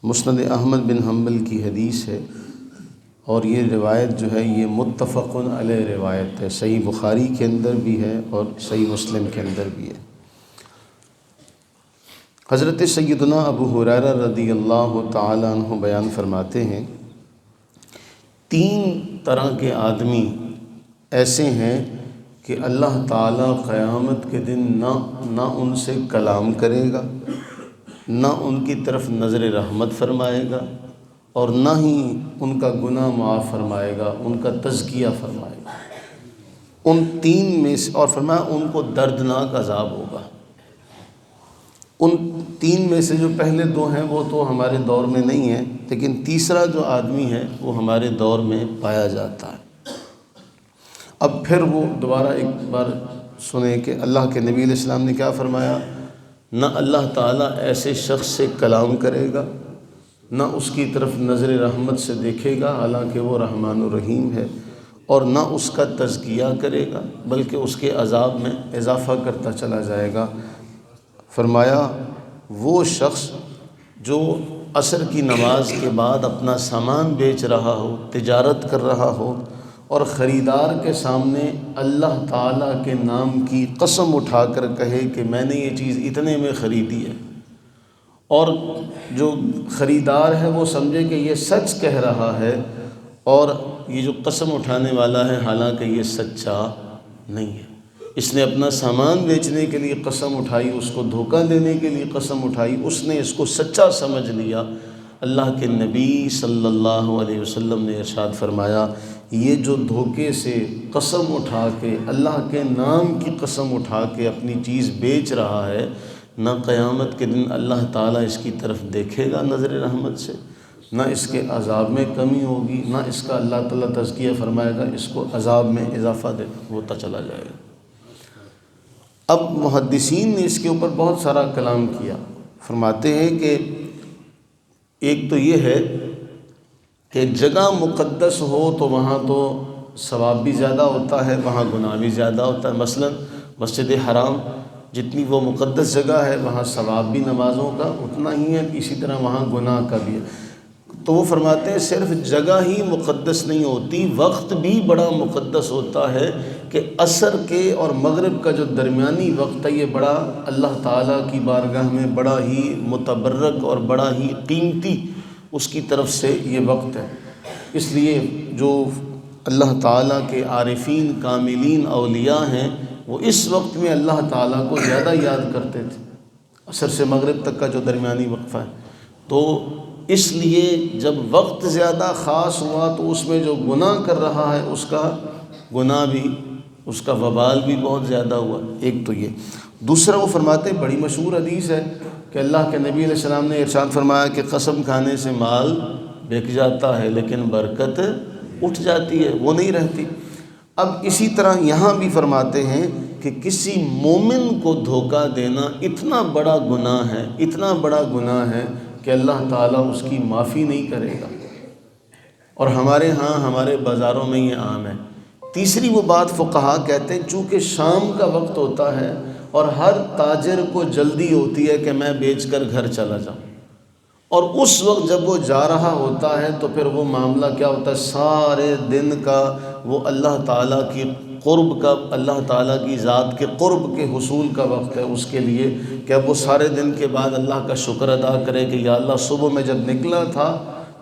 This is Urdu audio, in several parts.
مسند احمد بن حنبل کی حدیث ہے، اور یہ روایت جو ہے یہ متفق علیہ روایت ہے، صحیح بخاری کے اندر بھی ہے اور صحیح مسلم کے اندر بھی ہے۔ حضرت سیدنا ابو ہریرہ رضی اللہ تعالی عنہ بیان فرماتے ہیں، 3 طرح کے آدمی ایسے ہیں کہ اللہ تعالیٰ قیامت کے دن نہ ان سے کلام کرے گا، نہ ان کی طرف نظر رحمت فرمائے گا، اور نہ ہی ان کا گناہ معاف فرمائے گا، ان کا تزکیہ فرمائے گا۔ ان 3 میں سے، اور فرمایا ان کو دردناک عذاب ہوگا۔ ان 3 میں سے جو پہلے 2 ہیں وہ تو ہمارے دور میں نہیں ہیں، لیکن تیسرا جو آدمی ہے وہ ہمارے دور میں پایا جاتا ہے۔ اب پھر وہ دوبارہ ایک بار سنیں کہ اللہ کے نبی علیہ السلام نے کیا فرمایا، نہ اللہ تعالیٰ ایسے شخص سے کلام کرے گا، نہ اس کی طرف نظر رحمت سے دیکھے گا حالانکہ وہ رحمان الرحیم ہے، اور نہ اس کا تزکیہ کرے گا بلکہ اس کے عذاب میں اضافہ کرتا چلا جائے گا۔ فرمایا وہ شخص جو عصر کی نماز کے بعد اپنا سامان بیچ رہا ہو، تجارت کر رہا ہو، اور خریدار کے سامنے اللہ تعالیٰ کے نام کی قسم اٹھا کر کہے کہ میں نے یہ چیز اتنے میں خریدی ہے، اور جو خریدار ہے وہ سمجھے کہ یہ سچ کہہ رہا ہے، اور یہ جو قسم اٹھانے والا ہے حالانکہ یہ سچا نہیں ہے، اس نے اپنا سامان بیچنے کے لیے قسم اٹھائی، اس کو دھوکہ دینے کے لیے قسم اٹھائی، اس نے اس کو سچا سمجھ لیا۔ اللہ کے نبی صلی اللہ علیہ وسلم نے ارشاد فرمایا، یہ جو دھوکے سے قسم اٹھا کے، اللہ کے نام کی قسم اٹھا کے اپنی چیز بیچ رہا ہے، نہ قیامت کے دن اللہ تعالیٰ اس کی طرف دیکھے گا نظر رحمت سے، نہ اس کے عذاب میں کمی ہوگی، نہ اس کا اللہ تعالیٰ تزکیہ فرمائے گا، اس کو عذاب میں اضافہ ہوتا چلا جائے گا۔ اب محدثین نے اس کے اوپر بہت سارا کلام کیا۔ فرماتے ہیں کہ ایک تو یہ ہے کہ جگہ مقدس ہو تو وہاں تو ثواب بھی زیادہ ہوتا ہے، وہاں گناہ بھی زیادہ ہوتا ہے۔ مثلا مسجد حرام جتنی وہ مقدس جگہ ہے وہاں ثواب بھی نمازوں کا اتنا ہی ہے، اسی طرح وہاں گناہ کا بھی ہے۔ تو وہ فرماتے ہیں صرف جگہ ہی مقدس نہیں ہوتی، وقت بھی بڑا مقدس ہوتا ہے، کہ عصر کے اور مغرب کا جو درمیانی وقت ہے یہ بڑا اللہ تعالیٰ کی بارگاہ میں بڑا ہی متبرک اور بڑا ہی قیمتی اس کی طرف سے یہ وقت ہے۔ اس لیے جو اللہ تعالیٰ کے عارفین کاملین اولیاء ہیں وہ اس وقت میں اللہ تعالیٰ کو زیادہ یاد کرتے تھے، عصر سے مغرب تک کا جو درمیانی وقفہ ہے۔ تو اس لیے جب وقت زیادہ خاص ہوا تو اس میں جو گناہ کر رہا ہے اس کا گناہ بھی، اس کا وبال بھی بہت زیادہ ہوا۔ ایک تو یہ۔ دوسرا وہ فرماتے ہیں، بڑی مشہور حدیث ہے کہ اللہ کے نبی علیہ السلام نے ارشاد فرمایا کہ قسم کھانے سے مال بک جاتا ہے لیکن برکت اٹھ جاتی ہے، وہ نہیں رہتی۔ اب اسی طرح یہاں بھی فرماتے ہیں کہ کسی مومن کو دھوکہ دینا اتنا بڑا گناہ ہے، اتنا بڑا گناہ ہے کہ اللہ تعالیٰ اس کی معافی نہیں کرے گا، اور ہمارے ہاں ہمارے بازاروں میں یہ عام ہے۔ تیسری وہ بات فقہا کہتے ہیں چونکہ شام کا وقت ہوتا ہے اور ہر تاجر کو جلدی ہوتی ہے کہ میں بیچ کر گھر چلا جاؤں، اور اس وقت جب وہ جا رہا ہوتا ہے تو پھر وہ معاملہ کیا ہوتا ہے، سارے دن کا وہ اللہ تعالیٰ کی قرب کا، اللہ تعالیٰ کی ذات کے قرب کے حصول کا وقت ہے اس کے لیے، کہ اب وہ سارے دن کے بعد اللہ کا شکر ادا کرے کہ یا اللہ صبح میں جب نکلا تھا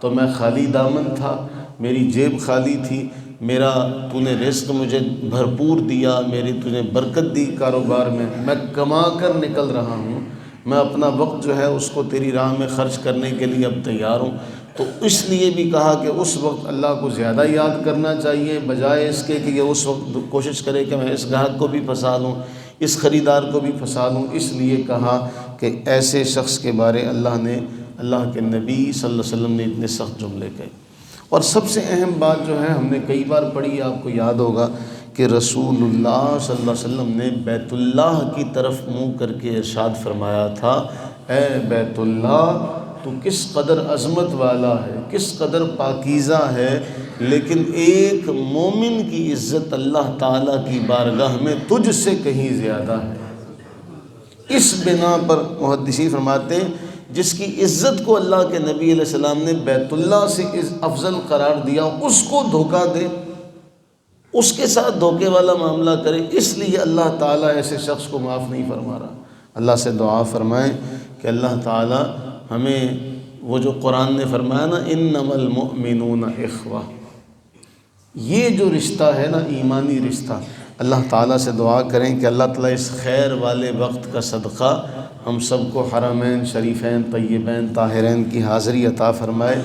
تو میں خالی دامن تھا، میری جیب خالی تھی، میرا تو نے رزق مجھے بھرپور دیا، میری تو نے برکت دی کاروبار میں کما کر نکل رہا ہوں، میں اپنا وقت جو ہے اس کو تیری راہ میں خرچ کرنے کے لیے اب تیار ہوں۔ تو اس لیے بھی کہا کہ اس وقت اللہ کو زیادہ یاد کرنا چاہیے، بجائے اس کے کہ یہ اس وقت کوشش کرے کہ میں اس گاہک کو بھی پھنسا لوں، اس خریدار کو بھی پھنسا لوں۔ اس لیے کہا کہ ایسے شخص کے بارے اللہ کے نبی صلی اللہ علیہ وسلم نے اتنے سخت جملے کہے۔ اور سب سے اہم بات جو ہے ہم نے کئی بار پڑھی، آپ کو یاد ہوگا کہ رسول اللہ صلی اللہ علیہ وسلم نے بیت اللہ کی طرف منہ کر کے ارشاد فرمایا تھا، اے بیت اللہ تو کس قدر عظمت والا ہے، کس قدر پاکیزہ ہے، لیکن ایک مومن کی عزت اللہ تعالیٰ کی بارگاہ میں تجھ سے کہیں زیادہ ہے۔ اس بنا پر محدثین فرماتے ہیں جس کی عزت کو اللہ کے نبی علیہ السلام نے بیت اللہ سے افضل قرار دیا، اس کو دھوکہ دے، اس کے ساتھ دھوکے والا معاملہ کرے، اس لیے اللہ تعالیٰ ایسے شخص کو معاف نہیں فرما رہا۔ اللہ سے دعا فرمائیں کہ اللہ تعالیٰ ہمیں وہ جو قرآن نے فرمایا نا انما المؤمنون اخوہ، یہ جو رشتہ ہے نا ایمانی رشتہ، اللہ تعالیٰ سے دعا کریں کہ اللہ تعالیٰ اس خیر والے وقت کا صدقہ ہم سب کو حرمین شریفین طیبین طاہرین کی حاضری عطا فرمائے۔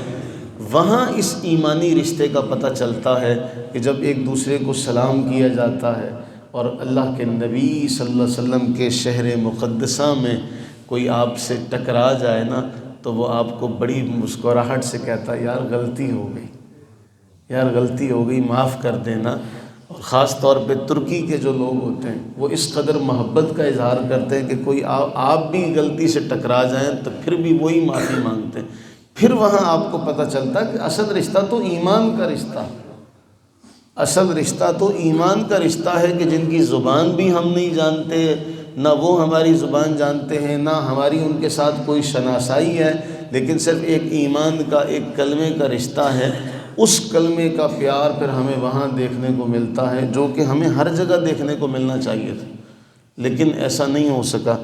وہاں اس ایمانی رشتے کا پتہ چلتا ہے کہ جب ایک دوسرے کو سلام کیا جاتا ہے، اور اللہ کے نبی صلی اللہ علیہ وسلم کے شہر مقدسہ میں کوئی آپ سے ٹکرا جائے نا تو وہ آپ کو بڑی مسکراہٹ سے کہتا ہے یار غلطی ہو گئی، یار غلطی ہو گئی، معاف کر دینا۔ اور خاص طور پہ ترکی کے جو لوگ ہوتے ہیں وہ اس قدر محبت کا اظہار کرتے ہیں کہ کوئی آپ بھی غلطی سے ٹکرا جائیں تو پھر بھی وہی معافی مانگتے ہیں۔ پھر وہاں آپ کو پتہ چلتا ہے کہ اصل رشتہ تو ایمان کا رشتہ، اصل رشتہ تو ایمان کا رشتہ ہے کہ جن کی زبان بھی ہم نہیں جانتے، نہ وہ ہماری زبان جانتے ہیں، نہ ہماری ان کے ساتھ کوئی شناسائی ہے، لیکن صرف ایک ایمان کا، ایک کلمے کا رشتہ ہے۔ اس کلمے کا پیار پھر ہمیں وہاں دیکھنے کو ملتا ہے جو کہ ہمیں ہر جگہ دیکھنے کو ملنا چاہیے تھا، لیکن ایسا نہیں ہو سکا۔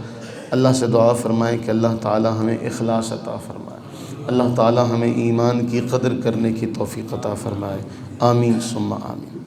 اللہ سے دعا فرمائیں کہ اللہ تعالی ہمیں اخلاص عطا فرمائے، اللہ تعالی ہمیں ایمان کی قدر کرنے کی توفیق عطا فرمائے۔ آمین ثم آمین۔